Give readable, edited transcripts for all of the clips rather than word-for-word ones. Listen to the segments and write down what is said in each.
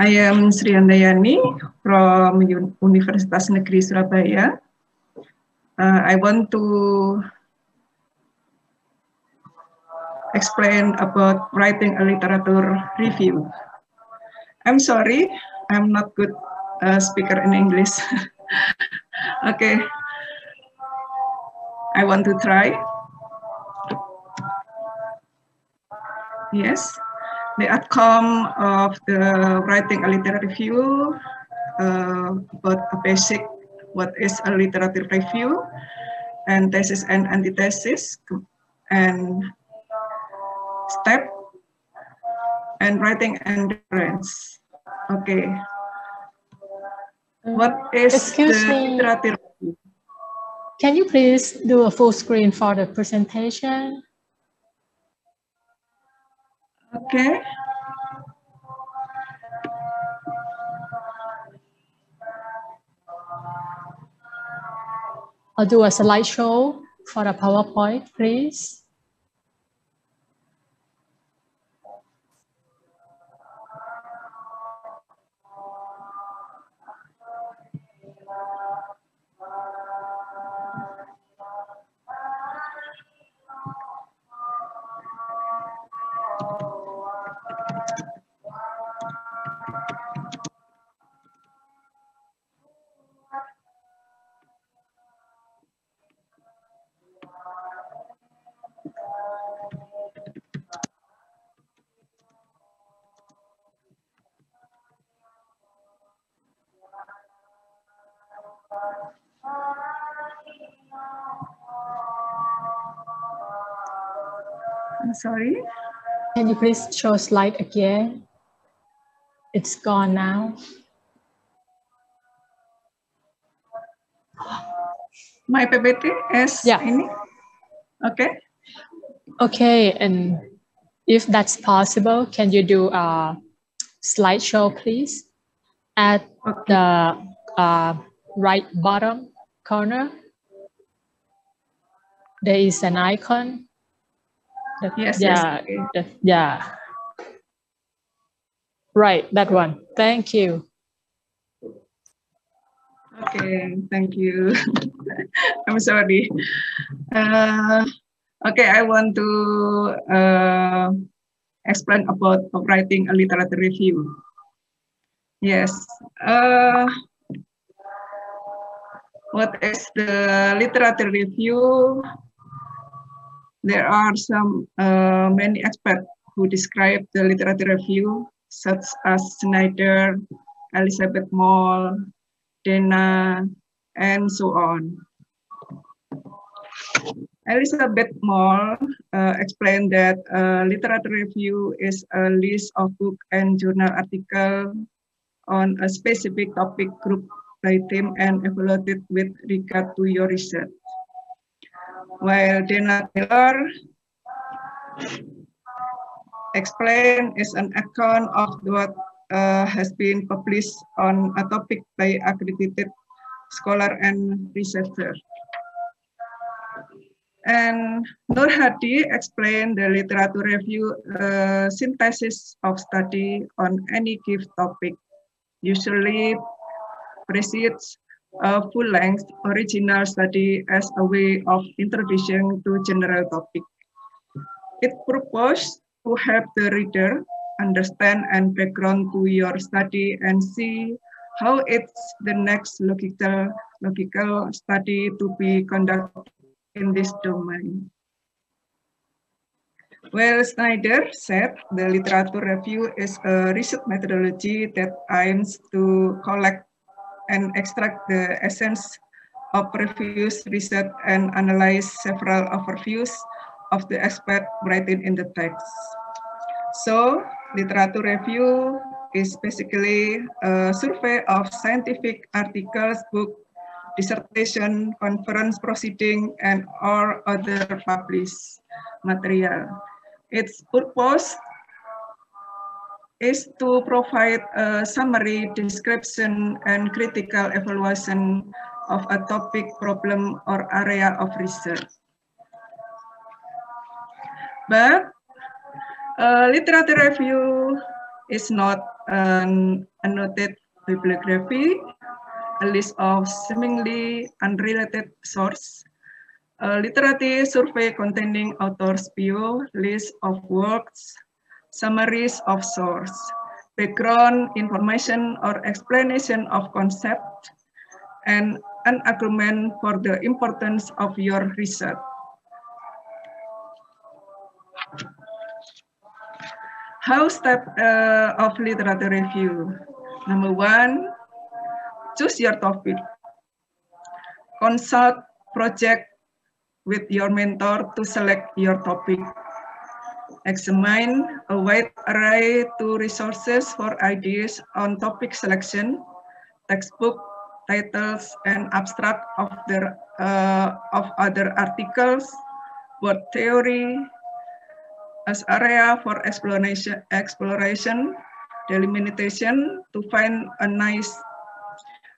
I am Sri Andayani from Universitas Negeri Surabaya. I want to explain about writing a literature review. I'm sorry, I'm not good speaker in English. Okay, I want to try. Yes, the outcome of the writing a literature review about a basic, what is a literature review, and thesis and antithesis, and step, and writing and reference. Okay. What is Excuse the me. literature? Can you please do a full screen for the presentation? Okay. I'll do a slideshow for the PowerPoint, please. I'm sorry. Can you please show slide again? It's gone now. My PPT is ini. Okay. Okay, and if that's possible, can you do a slideshow, please? At the right bottom corner, there is an icon. Yes. Yeah, Okay. yeah. Right, that one. Thank you. Okay, thank you. I'm sorry. Okay, I want to explain about writing a literature review. Yes. What is the literature review? There are some many experts who describe the literature review, such as Snyder, Elizabeth Moll, Dana, and so on. Elizabeth Moll explained that literature review is a list of book and journal articles on a specific topic group by theme and evaluated with regard to your research. While Dana Taylor explained is an account of what has been published on a topic by accredited scholar and researcher. And Nur Hadi explained the literature review synthesis of study on any given topic, usually precedes a full-length original study as a way of introduction to general topic. It purposes to help the reader understand and background to your study and see how it's the next logical study to be conducted in this domain. Well, Snyder said the literature review is a research methodology that aims to collect and extract the essence of previous research and analyze several overviews of the expert writing in the text. So, literature review is basically a survey of scientific articles, books, dissertation, conference proceeding, and or other published material. Its purpose is to provide a summary, description, and critical evaluation of a topic, problem, or area of research. But literature review is not an annotated bibliography, a list of seemingly unrelated sources, a literary survey containing authors' bio, list of works, summaries of source, background information or explanation of concept, and an argument for the importance of your research. How step of literature review? Number 1, choose your topic. Consult project with your mentor to select your topic. Examine a wide array of resources for ideas on topic selection, textbook, titles, and abstract of other articles, word theory, as area for exploration, delimitation to find a nice.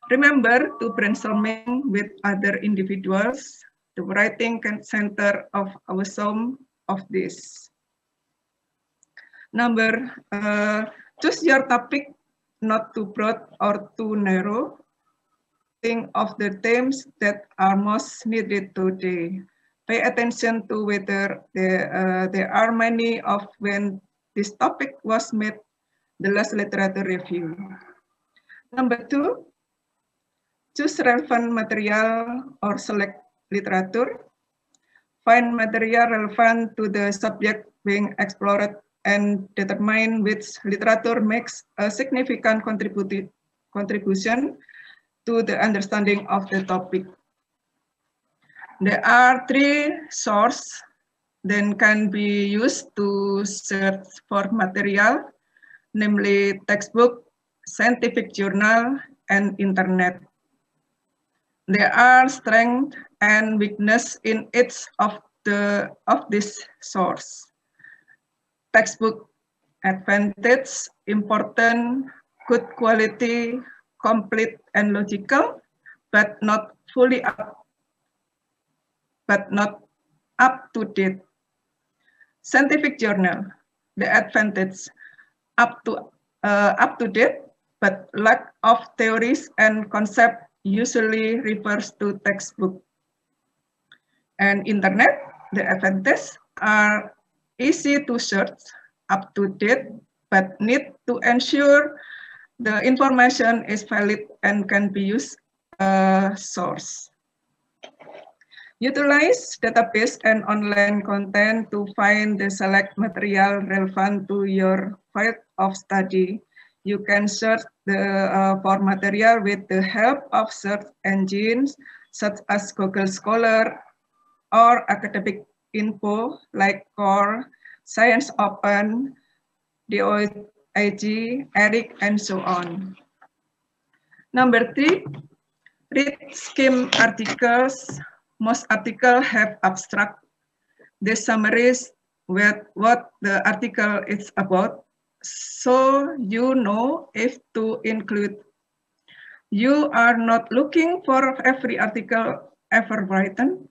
Remember to brainstorming with other individuals. The writing can center of our sum of this. Number, choose your topic not too broad or too narrow. Think of the themes that are most needed today. Pay attention to whether there are many of when this topic was made the last literature review. Number 2, choose relevant material or select literature. Find material relevant to the subject being explored and determine which literature makes a significant contribution to the understanding of the topic. There are 3 sources that can be used to search for material, namely textbook, scientific journal, and internet. There are strengths and weakness in each of this source. Textbook advantage, important, good quality, complete and logical, but not up to date. Scientific journal, the advantage, up to date, but lack of theories and concept usually refers to textbook. And internet, the advantage are easy to search, up to date, but need to ensure the information is valid and can be used source. Utilize database and online content to find the select material relevant to your field of study. You can search for material with the help of search engines such as Google Scholar or academic info like Core, Science Open, DOIG, ERIC, and so on. Number 3, read skim articles. Most articles have abstract. They summarize what the article is about, so you know if to include. You are not looking for every article ever written,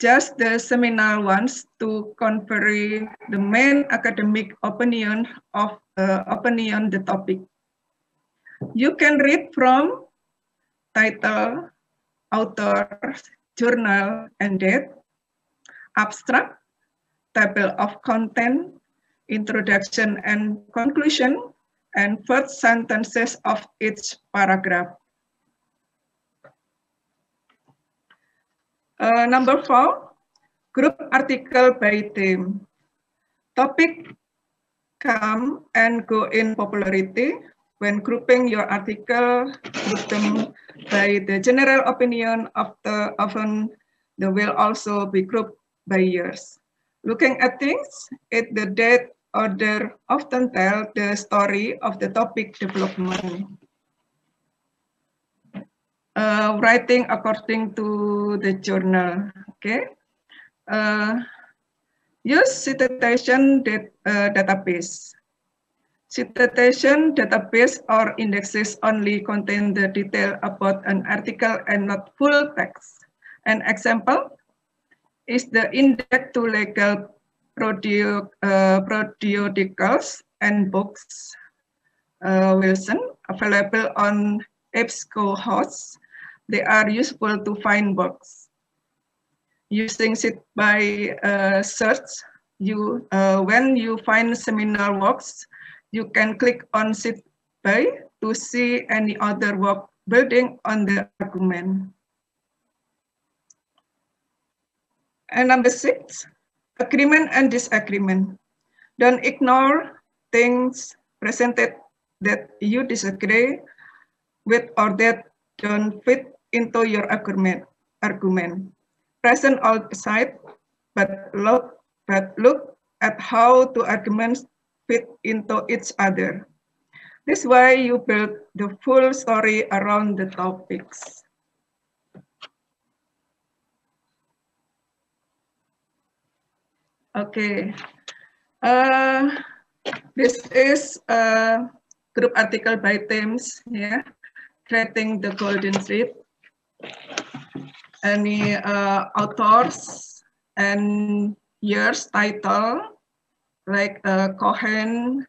just the seminal ones to convey the main academic opinion of the topic. You can read from title, author, journal and date, abstract, table of content, introduction and conclusion, and first sentences of each paragraph. Number 4, group article by theme. Topic come and go in popularity. When grouping your article, group them by the general opinion of often they will also be grouped by years. Looking at things, the date order often tell the story of the topic development. Writing according to the journal. Okay. Use citation database. Citation database or indexes only contain the detail about an article and not full text. An example is the index to legal periodicals and books, Wilson, available on EBSCOhost. They are useful to find books. Using SIT-by search, when you find seminal works, you can click on SIT-by to see any other work building on the argument. And number 6, agreement and disagreement. Don't ignore things presented that you disagree with or that don't fit into your argument. Present all sides, but look at how two arguments fit into each other. This way you build the full story around the topics. Okay. This is a group article by themes, yeah, creating the golden thread. Any authors and years title like Cohen,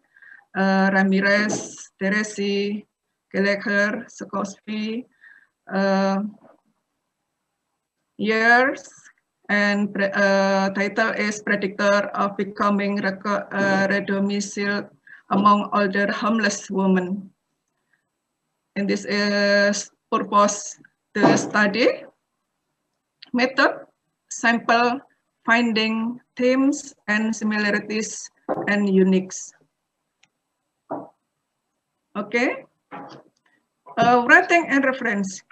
Ramirez, Teresi, Gallagher, Sokosky, years, and title is Predictor of Becoming Redomiciled Among Older Homeless Women. And this is purpose the study, method, sample, finding themes and similarities and uniques. Okay, writing and reference.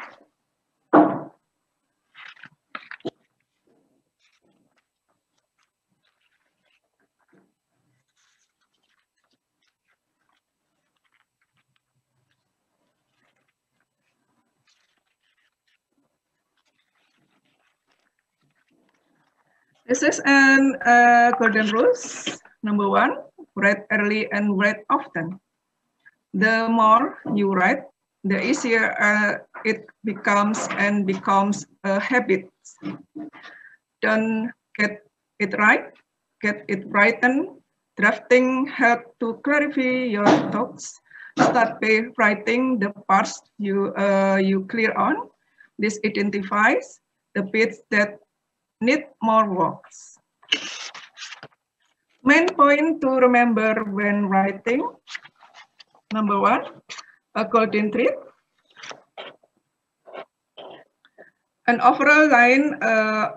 This is an golden rules. Number 1, write early and write often. The more you write, the easier it becomes a habit. Don't get it right, get it written. Drafting help to clarify your thoughts. Start by writing the parts you clear on. This identifies the bits that need more works. Main point to remember when writing. Number 1, a golden thread. An overall line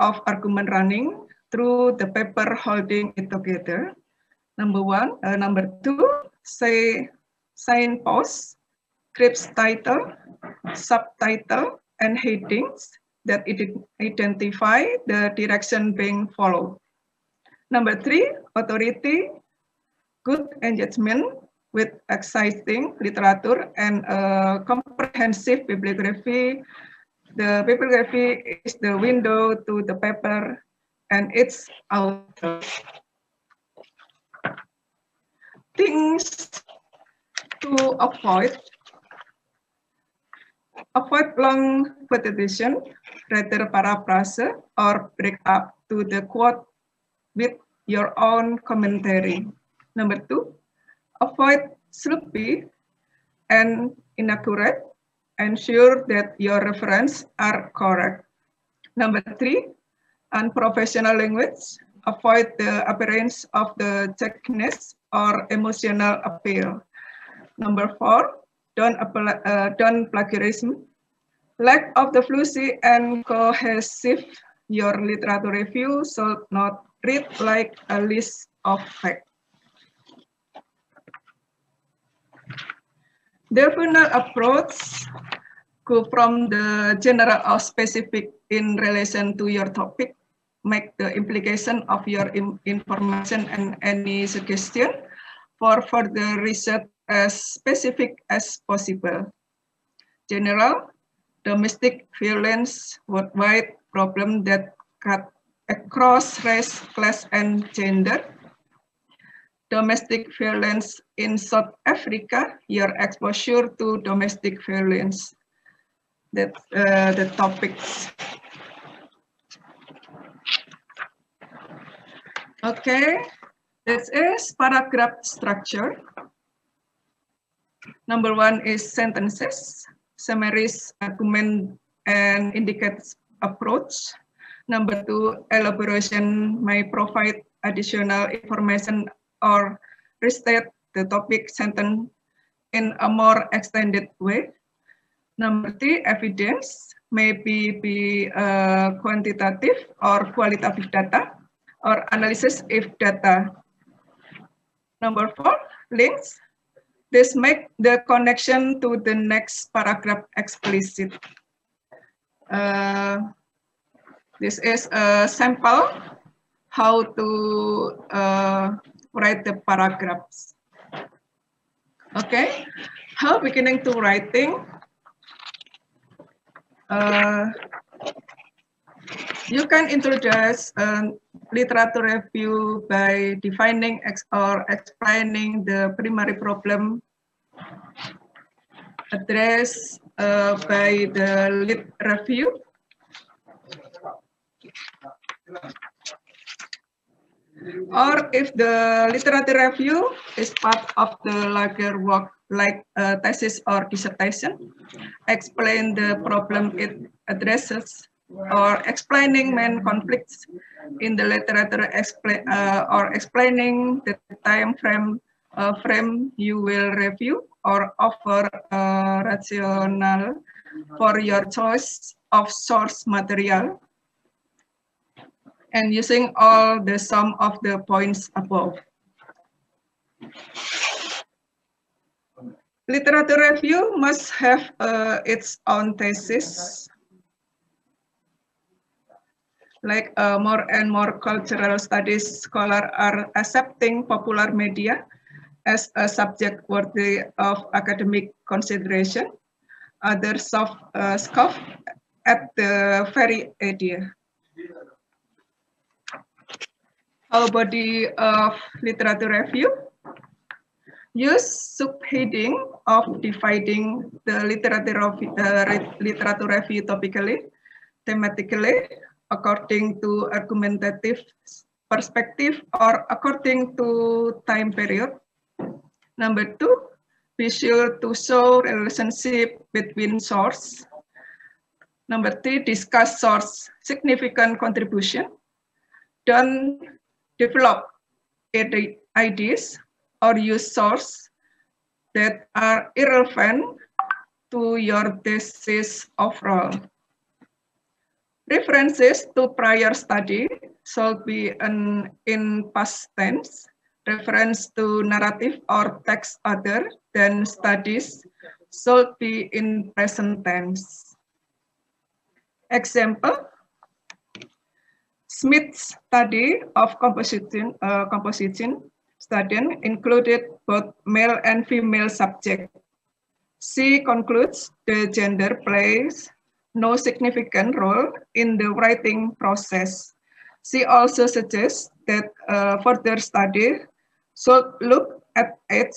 of argument running through the paper holding it together. Number 2, say signposts, scripts title, subtitle, and headings that identify the direction being followed. Number 3, authority, good engagement with exciting literature and comprehensive bibliography. The bibliography is the window to the paper and its author. Things to avoid long repetition, rather paraphrase or break up to the quote with your own commentary. Number 2, avoid sloppy and inaccurate. Ensure that your references are correct. Number 3, unprofessional language. Avoid the appearance of the techniques or emotional appeal. Number 4, don't plagiarism. Lack of the fluency and cohesive. Your literature review should not read like a list of facts. The final approach go from the general or specific in relation to your topic. Make the implication of your information and any suggestion for further research as specific as possible. General, domestic violence worldwide problem that cut across race, class, and gender. Domestic violence in South Africa, your exposure to domestic violence. That's the topics. Okay, this is paragraph structure. Number 1 is sentences, summaries, argument, and indicates approach. Number 2, elaboration may provide additional information or restate the topic sentence in a more extended way. Number 3, evidence may be quantitative or qualitative data or analysis if data. Number 4, links. This make the connection to the next paragraph explicit. This is a sample how to write the paragraphs. Okay, how beginning to writing. You can introduce literature review by defining or explaining the primary problem addressed by the lit review. Or if the literature review is part of the larger work like a thesis or dissertation, explain the problem it addresses, or explaining main conflicts in the literature, or explaining the time frame you will review, or offer a rationale for your choice of source material, and using all the sum of the points above. Literature review must have its own thesis. Like more and more cultural studies scholars are accepting popular media as a subject worthy of academic consideration. Others scoff at the very idea. How body of literature review? Use subheading of dividing the literature review topically, thematically, according to argumentative perspective, or according to time period. Number 2, be sure to show relationship between source. Number 3, discuss source significant contribution. Don't develop ideas or use sources that are irrelevant to your thesis overall. References to prior study should be in past tense. Reference to narrative or text other than studies should be in present tense. Example, Smith's study of composition study included both male and female subjects. She concludes the gender plays no significant role in the writing process. She also suggests that further study should look at age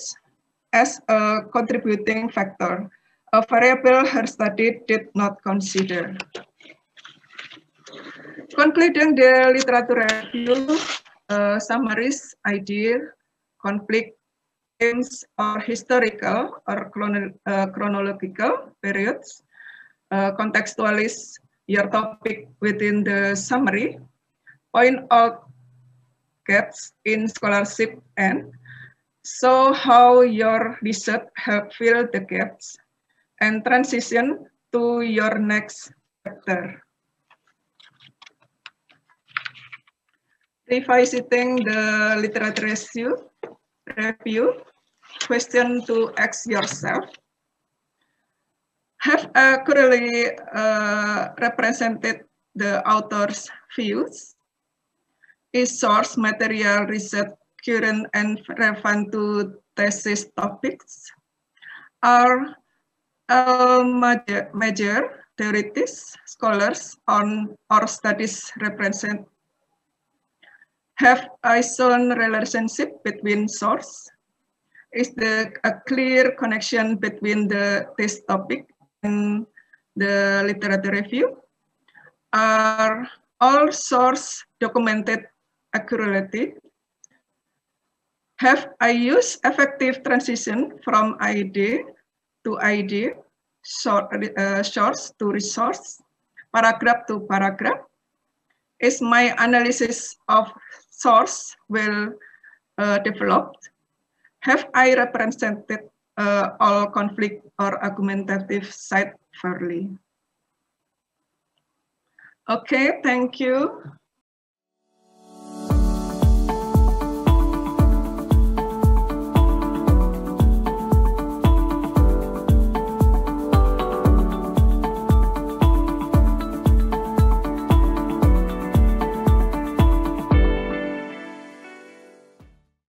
as a contributing factor, a variable her study did not consider. Concluding the literature review, summaries, idea, conflict, themes, or historical or chronological periods, contextualize your topic within the summary, point out gaps in scholarship, and show how your research help fill the gaps, and transition to your next chapter. Revisiting the literature review, question to ask yourself. Have accurately represented the author's views? Is source material research current and relevant to thesis topics? Are major theorists, scholars on or studies represent? Have a shown relationship between source? Is there a clear connection between this topic and the literature review? Are all sources documented accurately? Have I used effective transition from ID to ID, source to resource, paragraph to paragraph? Is my analysis of source well developed? Have I represented all conflict or argumentative side fairly? Okay, thank you.